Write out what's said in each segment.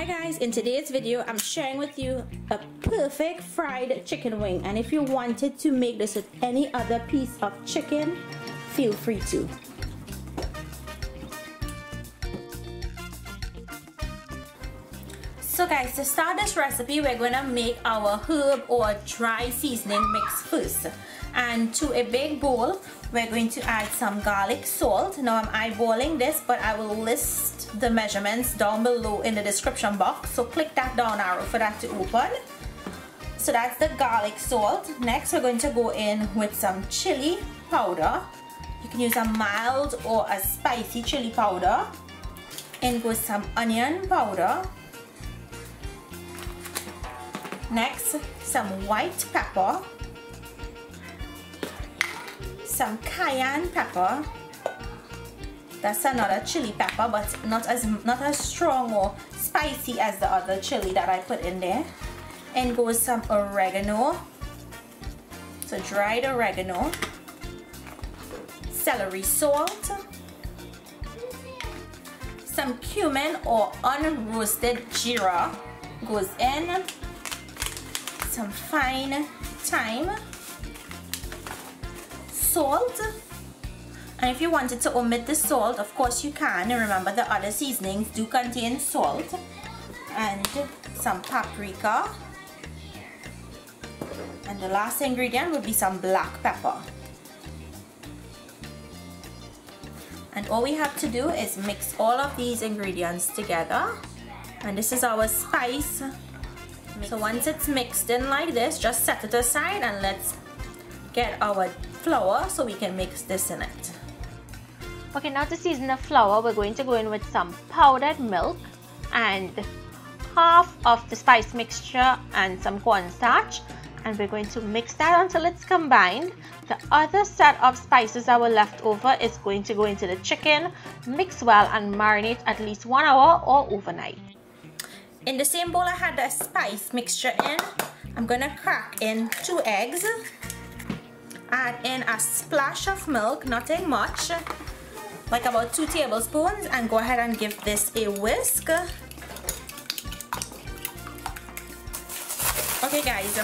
Guys, in today's video I'm sharing with you a perfect fried chicken wing, and if you wanted to make this with any other piece of chicken, feel free to. So guys, to start this recipe we're going to make our herb or dry seasoning mix first. And to a big bowl we're going to add some garlic salt. Now I'm eyeballing this, but I will list the measurements down below in the description box, so click that down arrow for that to open. So that's the garlic salt. Next we're going to go in with some chili powder. You can use a mild or a spicy chili powder. In goes some onion powder. Next, some white pepper, some cayenne pepper. That's another chili pepper, but not as strong or spicy as the other chili that I put in there. And goes some oregano, so dried oregano, celery salt, some cumin or unroasted jeera goes in, some fine thyme, salt, and if you wanted to omit the salt, of course you can. Remember, the other seasonings do contain salt. And some paprika, and the last ingredient would be some black pepper. And all we have to do is mix all of these ingredients together, and this is our spice. So once it's mixed in like this, just set it aside and let's get our flour so we can mix this in it. Okay, now to season the flour, we're going to go in with some powdered milk and half of the spice mixture and some cornstarch, and we're going to mix that until it's combined. The other set of spices that were left over is going to go into the chicken, mix well and marinate at least 1 hour or overnight. In the same bowl I had the spice mixture in, I'm going to crack in 2 eggs, add in a splash of milk, nothing much, like about 2 tablespoons, and go ahead and give this a whisk. Okay guys,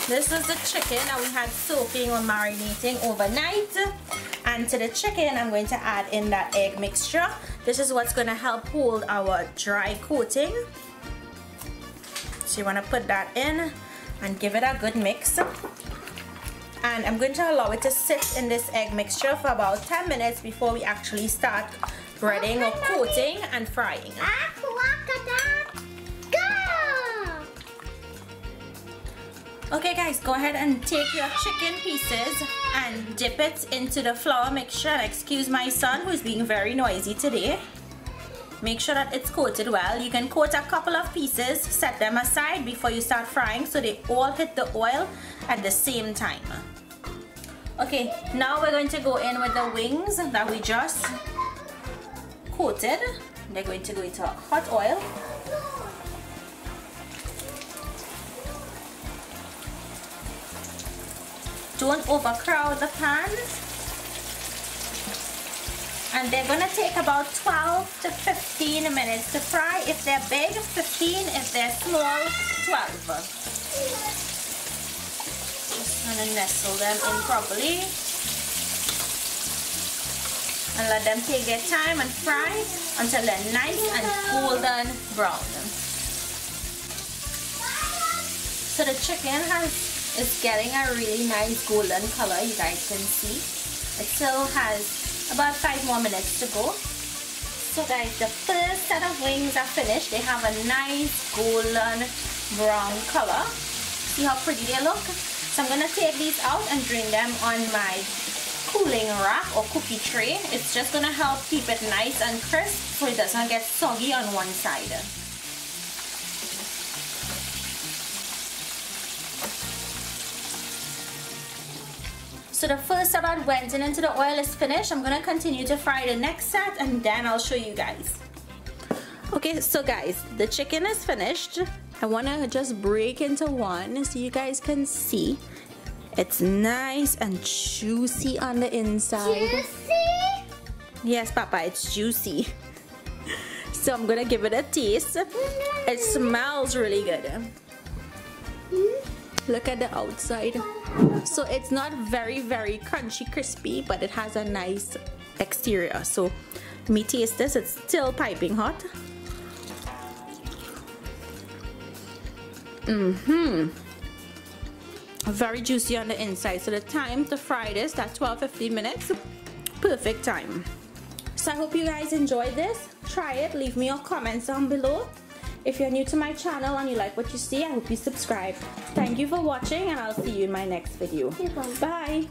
this is the chicken that we had soaking or marinating overnight, and to the chicken I'm going to add in that egg mixture. This is what's going to help hold our dry coating. So you want to put that in and give it a good mix. And I'm going to allow it to sit in this egg mixture for about 10 minutes before we actually start breading or coating and frying. Okay guys, go ahead and take your chicken pieces and dip it into the flour mixture. And excuse my son who's being very noisy today. Make sure that it's coated well. You can coat a couple of pieces, set them aside before you start frying so they all hit the oil at the same time. Okay, now we're going to go in with the wings that we just coated. They're going to go into hot oil. Don't overcrowd the pan. And they're going to take about 12 to 15 minutes to fry. If they're big, 15. If they're small, 12. Just going to nestle them in properly. And let them take their time and fry until they're nice and golden brown. So the chicken is getting a really nice golden color, you guys can see. It still has about 5 more minutes to go. So guys, the first set of wings are finished. They have a nice golden brown color. See how pretty they look? So I'm going to take these out and drain them on my cooling rack or cookie tray. It's just going to help keep it nice and crisp so it doesn't get soggy on one side. So the first set that went into the oil is finished. I'm going to continue to fry the next set and then I'll show you guys. Okay, so guys, the chicken is finished. I want to just break into one so you guys can see. It's nice and juicy on the inside. Juicy? Yes, Papa, it's juicy. So I'm gonna give it a taste. It smells really good. Look at the outside. So it's not very crunchy crispy, but it has a nice exterior. So let me taste this. It's still piping hot. Very juicy on the inside. So the time to fry this, that's 12-15 minutes. Perfect time. So I hope you guys enjoyed this. Try it. Leave me your comments down below. If you're new to my channel and you like what you see, I hope you subscribe. Thank you for watching, and I'll see you in my next video. Bye.